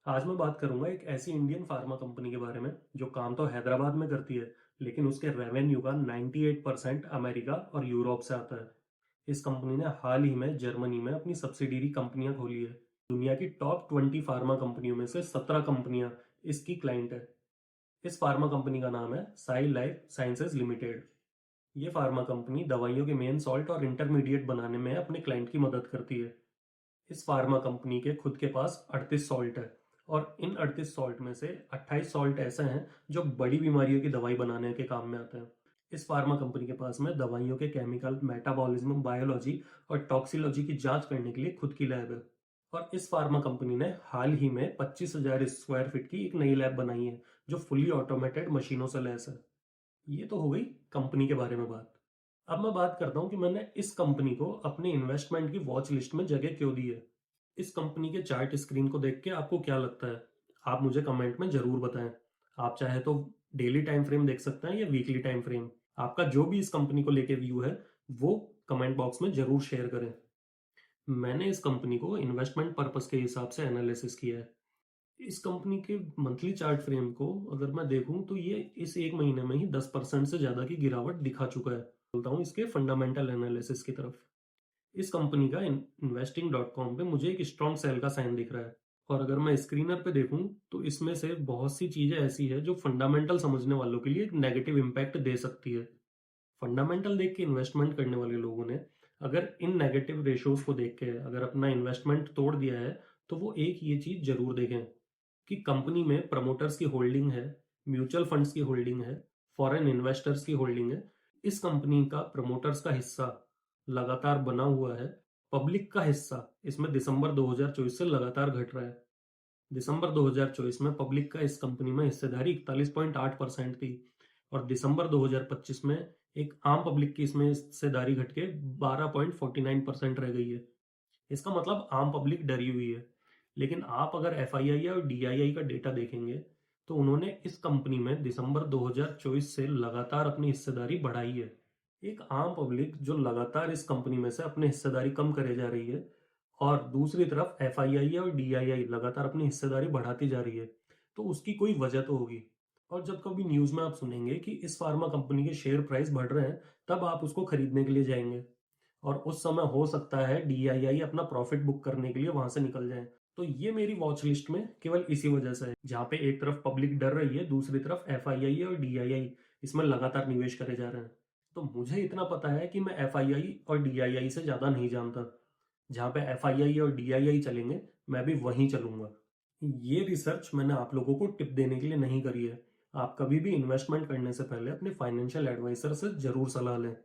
आज मैं बात करूंगा एक ऐसी इंडियन फार्मा कंपनी के बारे में जो काम तो हैदराबाद में करती है, लेकिन उसके रेवेन्यू का 98% अमेरिका और यूरोप से आता है। इस कंपनी ने हाल ही में जर्मनी में अपनी सब्सिडियरी कंपनियां खोली है। दुनिया की टॉप 20 फार्मा कंपनियों में से 17 कंपनियां इसकी क्लाइंट है। इस फार्मा कंपनी का नाम है साई लाइफ साइंसेज लिमिटेड। ये फार्मा कंपनी दवाइयों के मेन सॉल्ट और इंटरमीडिएट बनाने में अपने क्लाइंट की मदद करती है। इस फार्मा कंपनी के खुद के पास 38 सॉल्ट है और इन 38 सॉल्ट में से 28 सॉल्ट ऐसे हैं जो बड़ी बीमारियों की दवाई बनाने के काम में आते हैं। इस फार्मा कंपनी के पास में दवाइयों के केमिकल, मेटाबॉलिज्म, बायोलॉजी और टॉक्सिलॉजी की जांच करने के लिए खुद की लैब है। और इस फार्मा कंपनी ने हाल ही में 25,000 स्क्वायर फीट की एक नई लैब बनाई है जो फुली ऑटोमेटेड मशीनों से लैस है। ये तो हो गई कंपनी के बारे में बात। अब मैं बात करता हूँ कि मैंने इस कंपनी को अपने इन्वेस्टमेंट की वॉच लिस्ट में जगह क्यों दी है। इस कंपनी के चार्ट स्क्रीन को देख के आपको क्या लगता है, आप मुझे कमेंट में जरूर बताएं। आप चाहे तो डेली टाइम फ्रेम देख सकते हैं या वीकली टाइम फ्रेम। आपका जो भी इस कंपनी को लेके व्यू है वो कमेंट बॉक्स में जरूर शेयर करें। मैंने इस कंपनी को इन्वेस्टमेंट पर्पस के हिसाब से एनालिसिस किया है। इस कंपनी के मंथली चार्ट फ्रेम को अगर मैं देखूं तो ये इस एक महीने में ही 10% से ज्यादा की गिरावट दिखा चुका है। बोलता हूँ इसके फंडामेंटल एनालिसिस की तरफ। इस कंपनी का इन्वेस्टिंग डॉट कॉम पे मुझे एक स्ट्रॉन्ग सेल का साइन दिख रहा है। और अगर मैं स्क्रीनर पे देखूं तो इसमें से बहुत सी चीजें ऐसी है जो फंडामेंटल समझने वालों के लिए एक नेगेटिव इम्पैक्ट दे सकती है। फंडामेंटल देख के इन्वेस्टमेंट करने वाले लोगों ने अगर इन नेगेटिव रेशोज को देख के अगर अपना इन्वेस्टमेंट तोड़ दिया है तो वो एक ये चीज जरूर देखें कि कंपनी में प्रमोटर्स की होल्डिंग है, म्यूचुअल फंड्स की होल्डिंग है, फॉरेन इन्वेस्टर्स की होल्डिंग है। इस कंपनी का प्रमोटर्स का हिस्सा लगातार बना हुआ है। पब्लिक का हिस्सा इसमें दिसंबर 2024 से लगातार घट रहा है। दिसंबर 2024 में पब्लिक का इस कंपनी में हिस्सेदारी 41.8% थी और दिसंबर 2025 में एक आम पब्लिक की इसमें हिस्सेदारी घट के 12.49% रह गई है। इसका मतलब आम पब्लिक डरी हुई है। लेकिन आप अगर एफआईआई और डीआईआई का डेटा देखेंगे तो उन्होंने इस कंपनी में दिसंबर 2024 से लगातार अपनी हिस्सेदारी बढ़ाई है। एक आम पब्लिक जो लगातार इस कंपनी में से अपनी हिस्सेदारी कम करे जा रही है और दूसरी तरफ एफआईआई और डीआईआई लगातार अपनी हिस्सेदारी बढ़ाती जा रही है, तो उसकी कोई वजह तो होगी। और जब कभी न्यूज में आप सुनेंगे कि इस फार्मा कंपनी के शेयर प्राइस बढ़ रहे हैं, तब आप उसको खरीदने के लिए जाएंगे और उस समय हो सकता है डीआईआई अपना प्रॉफिट बुक करने के लिए वहां से निकल जाए। तो ये मेरी वॉच लिस्ट में केवल इसी वजह से है, जहां पे एक तरफ पब्लिक डर रही है, दूसरी तरफ एफआईआई और डीआईआई इसमें लगातार निवेश करे जा रहे हैं। तो मुझे इतना पता है कि मैं एफआईआई और डीआईआई से ज्यादा नहीं जानता। जहां पे एफआईआई और डीआईआई चलेंगे मैं भी वहीं चलूंगा। ये रिसर्च मैंने आप लोगों को टिप देने के लिए नहीं करी है। आप कभी भी इन्वेस्टमेंट करने से पहले अपने फाइनेंशियल एडवाइजर से जरूर सलाह लें।